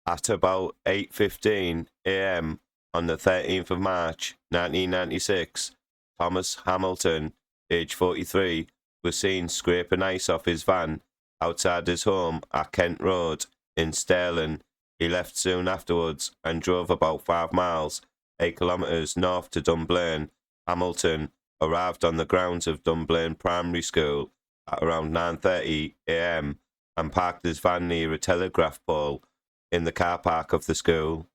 At about 8:15 a.m. on the 13th of March 1996, Thomas Hamilton, age 43, was seen scraping ice off his van outside his home at Kent Road in Stirling. He left soon afterwards and drove about 5 miles, 8 kilometres north to Dunblane. Hamilton arrived on the grounds of Dunblane Primary School at around 9:30 a.m. and parked his van near a telegraph pole in the car park of the school.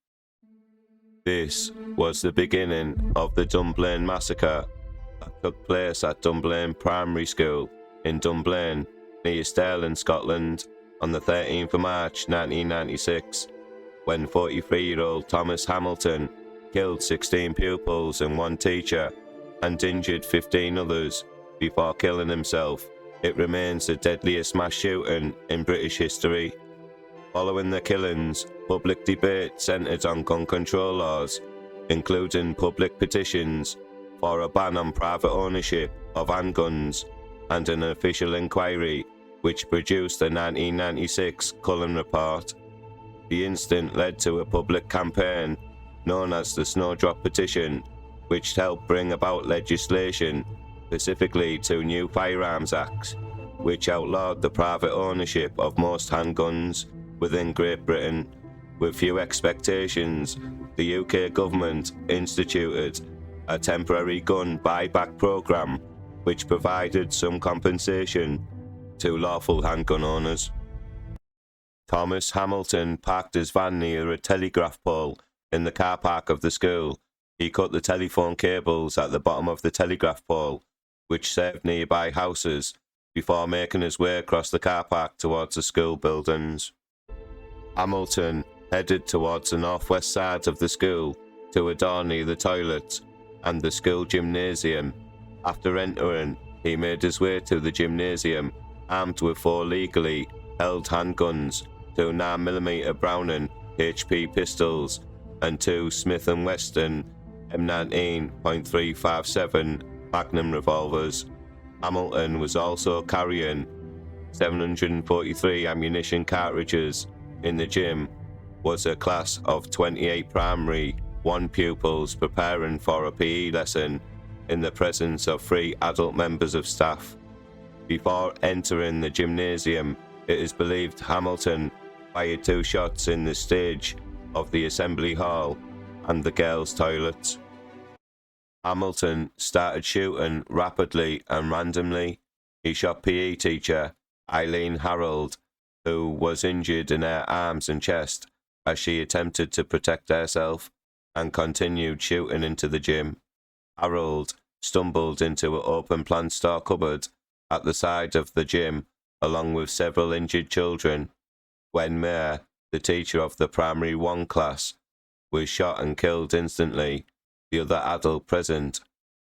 This was the beginning of the Dunblane massacre that took place at Dunblane Primary School in Dunblane, near Stirling, Scotland, on the 13th of March 1996, when 43-year-old Thomas Hamilton killed 16 pupils and 1 teacher and injured 15 others before killing himself. It remains the deadliest mass shooting in British history. Following the killings, public debate centred on gun control laws, including public petitions for a ban on private ownership of handguns, and an official inquiry which produced the 1996 Cullen Report. The incident led to a public campaign known as the Snowdrop Petition, which helped bring about legislation specifically to new Firearms Acts, which outlawed the private ownership of most handguns within Great Britain. With few expectations, the UK government instituted a temporary gun buyback programme which provided some compensation to lawful handgun owners. Thomas Hamilton parked his van near a telegraph pole in the car park of the school. He cut the telephone cables at the bottom of the telegraph pole, which served nearby houses, before making his way across the car park towards the school buildings. Hamilton headed towards the northwest side of the school to a door near the toilets and the school gymnasium. After entering, he made his way to the gymnasium armed with 4 legally held handguns, 2 9mm Browning HP pistols and 2 Smith & Wesson M19.357 Magnum revolvers. Hamilton was also carrying 743 ammunition cartridges. In the gym was a class of 28 primary 1 pupils preparing for a PE lesson in the presence of 3 adult members of staff. Before entering the gymnasium, it is believed Hamilton fired 2 shots in the stage of the assembly hall and the girls' toilets. Hamilton started shooting rapidly and randomly. He shot PE teacher Eileen Harold, who was injured in her arms and chest as she attempted to protect herself, and continued shooting into the gym. Harold stumbled into an open-plan store cupboard at the side of the gym, along with several injured children. When Mayer, the teacher of the Primary 1 class, was shot and killed instantly. The other adult present,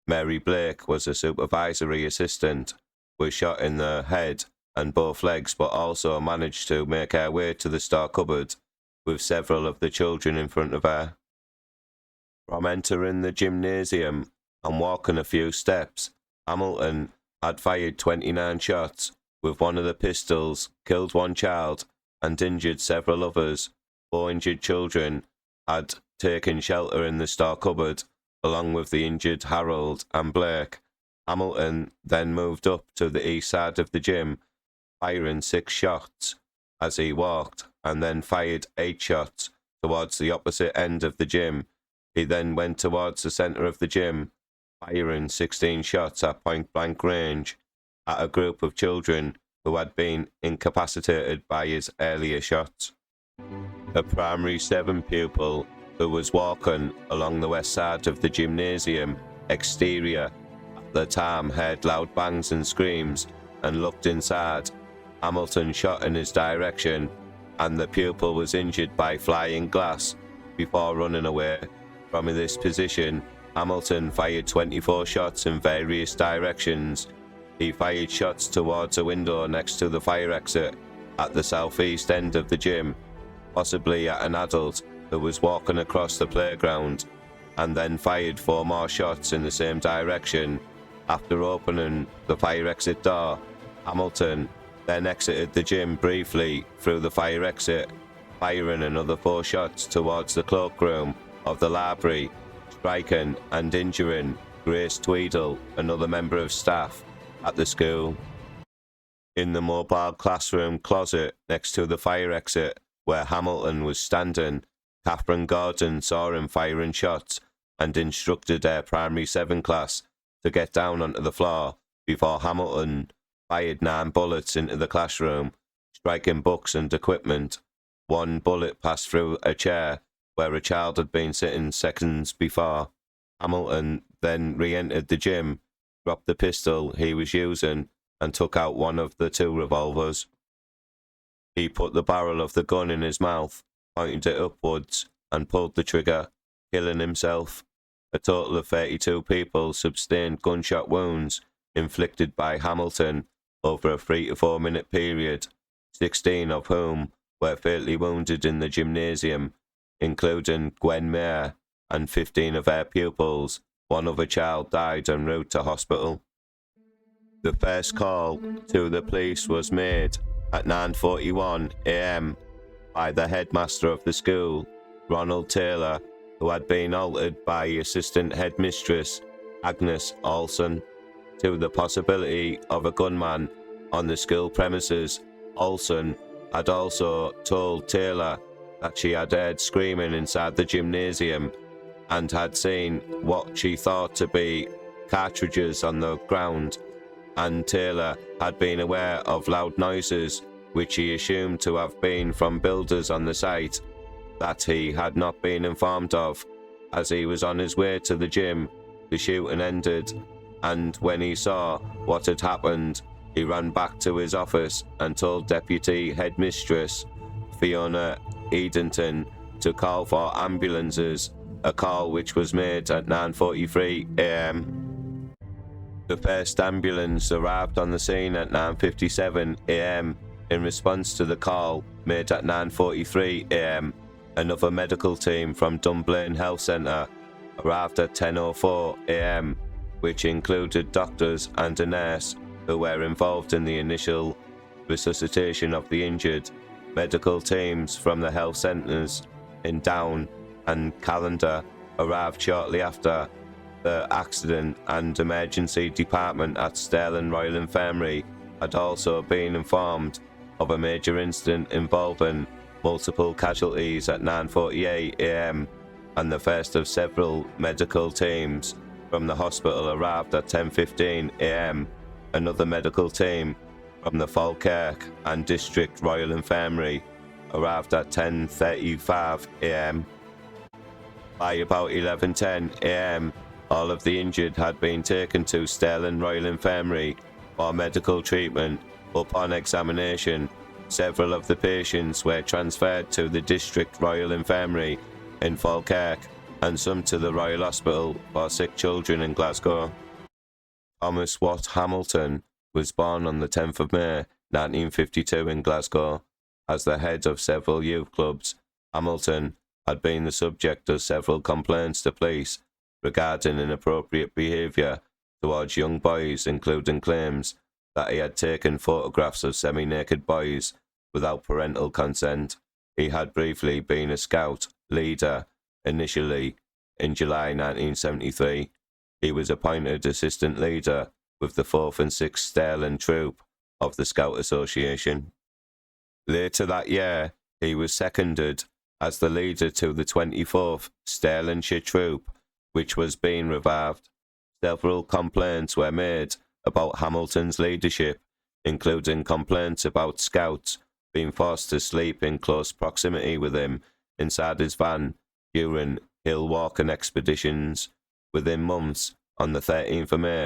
Mary Blake, was a supervisory assistant, was shot in the head and both legs, but also managed to make her way to the store cupboard with several of the children in front of her. From entering the gymnasium and walking a few steps, Hamilton had fired 29 shots with one of the pistols, killed 1 child and injured several others. 4 injured children had taken shelter in the store cupboard, along with the injured Harold and Blake. Hamilton then moved up to the east side of the gym, firing 6 shots as he walked, and then fired 8 shots towards the opposite end of the gym. He then went towards the centre of the gym, firing 16 shots at point-blank range at a group of children who had been incapacitated by his earlier shots. A primary 7 pupil who was walking along the west side of the gymnasium exterior at the time heard loud bangs and screams and looked inside. Hamilton shot in his direction, and the pupil was injured by flying glass before running away. From this position, Hamilton fired 24 shots in various directions. He fired shots towards a window next to the fire exit at the southeast end of the gym, possibly at an adult who was walking across the playground, and then fired 4 more shots in the same direction. After opening the fire exit door, Hamilton then exited the gym briefly through the fire exit firing another 4 shots towards the cloakroom of the library, striking and injuring Grace Tweedle, another member of staff at the school. In the mobile classroom closet next to the fire exit where Hamilton was standing, Catherine Gordon saw him firing shots and instructed her Primary 7 class to get down onto the floor before Hamilton fired 9 bullets into the classroom, striking books and equipment. 1 bullet passed through a chair where a child had been sitting seconds before. Hamilton then re-entered the gym, dropped the pistol he was using, and took out one of the 2 revolvers. He put the barrel of the gun in his mouth, pointed it upwards, and pulled the trigger, killing himself. A total of 32 people sustained gunshot wounds inflicted by Hamilton over a 3 to 4 minute period, 16 of whom were fatally wounded in the gymnasium, including Gwen Mayer and 15 of her pupils. 1 other child died en route to hospital. The first call to the police was made at 9:41 a.m. by the headmaster of the school, Ronald Taylor, who had been altered by assistant headmistress Agnes Olson, to the possibility of a gunman on the school premises. Olson had also told Taylor that she had heard screaming inside the gymnasium and had seen what she thought to be cartridges on the ground, and Taylor had been aware of loud noises which he assumed to have been from builders on the site that he had not been informed of. As he was on his way to the gym, the shooting ended, and when he saw what had happened, he ran back to his office and told Deputy Headmistress Fiona Edenton to call for ambulances, a call which was made at 9:43 a.m. The first ambulance arrived on the scene at 9:57 a.m. in response to the call made at 9:43 a.m. Another medical team from Dunblane Health Centre arrived at 10:04 a.m., which included doctors and a nurse who were involved in the initial resuscitation of the injured. Medical teams from the health centres in Down and Callender arrived shortly after the accident, and emergency department at Stirling Royal Infirmary had also been informed of a major incident involving multiple casualties at 9:48 a.m. and the first of several medical teams from the hospital arrived at 10:15 a.m. Another medical team from the Falkirk and District Royal Infirmary arrived at 10:35 a.m. By about 11:10 a.m, all of the injured had been taken to Stirling Royal Infirmary for medical treatment. Upon examination, several of the patients were transferred to the District Royal Infirmary in Falkirk and some to the Royal Hospital for Sick Children in Glasgow. Thomas Watt Hamilton was born on the 10th of May 1952 in Glasgow. As the head of several youth clubs, Hamilton had been the subject of several complaints to police regarding inappropriate behaviour towards young boys, including claims that he had taken photographs of semi-naked boys without parental consent. He had briefly been a scout leader. Initially, in July 1973, he was appointed assistant leader with the 4th and 6th Stirling Troop of the Scout Association. Later that year, he was seconded as the leader to the 24th Stirlingshire Troop, which was being revived. Several complaints were made about Hamilton's leadership, including complaints about scouts being forced to sleep in close proximity with him inside his van during hill walking expeditions. Within months, on the 13th of May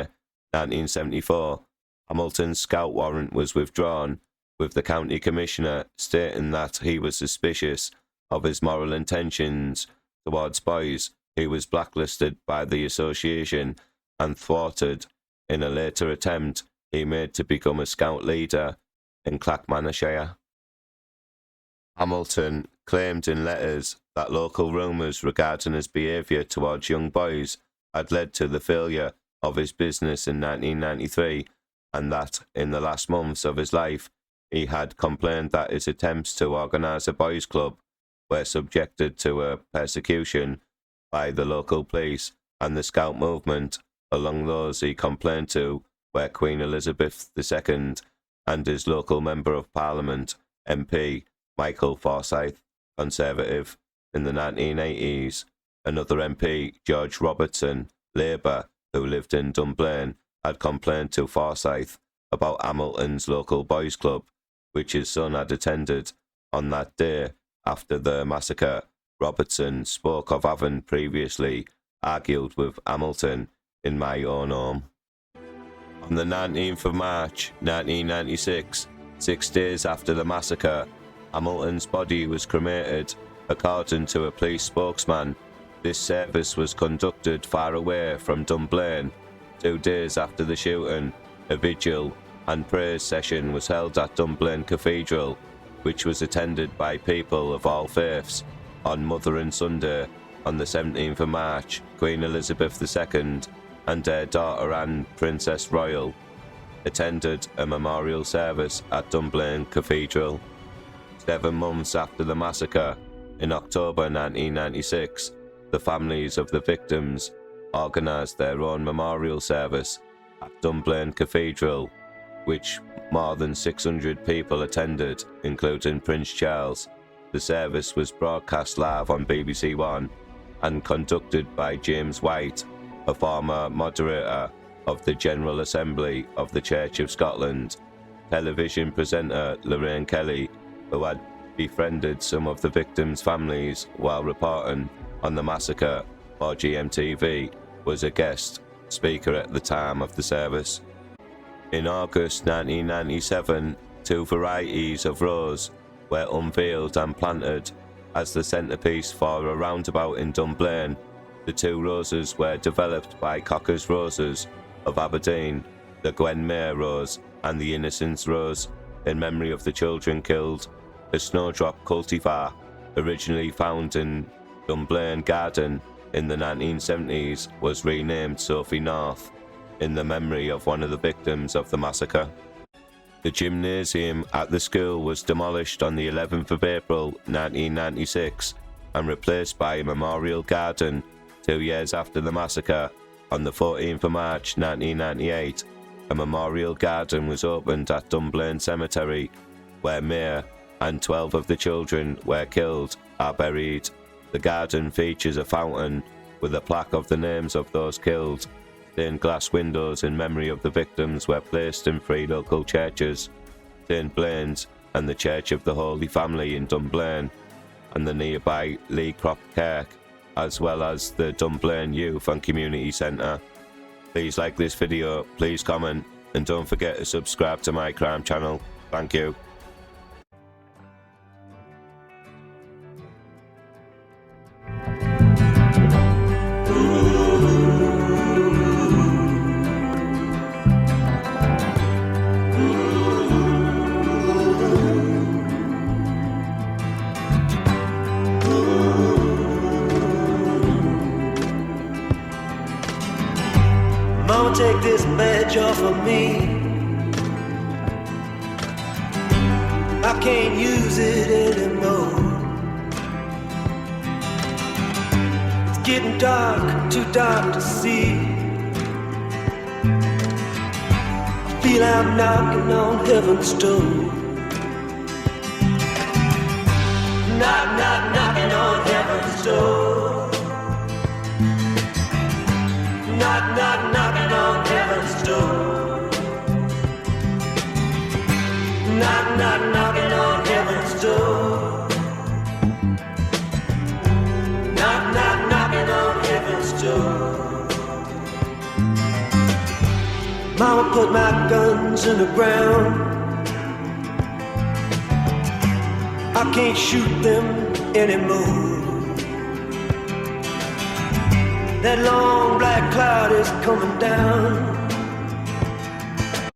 1974, Hamilton's scout warrant was withdrawn, with the county commissioner stating that he was suspicious of his moral intentions towards boys. He was blacklisted by the association and thwarted in a later attempt he made to become a scout leader in Clackmannanshire. Hamilton claimed in letters that local rumours regarding his behaviour towards young boys had led to the failure of his business in 1993, and that in the last months of his life he had complained that his attempts to organise a boys' club were subjected to a persecution by the local police and the Scout movement. Among those he complained to were Queen Elizabeth II and his local Member of Parliament, MP, Michael Forsyth, Conservative, in the 1980s. Another MP, George Robertson, Labour, who lived in Dunblane, had complained to Forsyth about Hamilton's local boys' club, which his son had attended. On that day, after the massacre, Robertson spoke of having previously argued with Hamilton in my own home. On the 19th of March 1996, 6 days after the massacre, Hamilton's body was cremated. According to a police spokesman, this service was conducted far away from Dunblane. 2 days after the shooting, a vigil and prayer session was held at Dunblane Cathedral, which was attended by people of all faiths. On Mothering Sunday, on the 17th of March, Queen Elizabeth II and her daughter Anne, Princess Royal, attended a memorial service at Dunblane Cathedral. 7 months after the massacre, in October 1996, the families of the victims organised their own memorial service at Dunblane Cathedral, which more than 600 people attended, including Prince Charles. The service was broadcast live on BBC One and conducted by James White, a former moderator of the General Assembly of the Church of Scotland. Television presenter Lorraine Kelly, who had befriended some of the victims' families while reporting on the massacre for GMTV, was a guest speaker at the time of the service. In August 1997, 2 varieties of rose were unveiled and planted as the centrepiece for a roundabout in Dunblane. The 2 roses were developed by Cocker's Roses of Aberdeen, the Gwen Mayer Rose and the Innocence Rose, in memory of the children killed. A snowdrop cultivar, originally found in Dunblane Garden in the 1970s, was renamed Sophie North, in the memory of one of the victims of the massacre. The gymnasium at the school was demolished on the 11th of April 1996 and replaced by a memorial garden. 2 years after the massacre, on the 14th of March 1998, a memorial garden was opened at Dunblane Cemetery, where Mayer and 12 of the children were killed are buried. The garden features a fountain with a plaque of the names of those killed. Stained glass windows in memory of the victims were placed in 3 local churches, St Blaine's and the Church of the Holy Family in Dunblane, and the nearby Lee Croft Kirk, as well as the Dunblane Youth and Community Centre. Please like this video, please comment, and don't forget to subscribe to my crime channel. Thank you. Mama, take this badge off of me. I can't use it anymore. It's getting dark, too dark to see. I feel I'm knocking on heaven's door. Knock, knock, knocking on heaven's door. Knock, knock, knocking on heaven's door. Knock, knock, knocking on heaven's door. Knock, knock, knocking on heaven's door. Mama put my guns in the ground. I can't shoot them anymore. That long black cloud is coming down.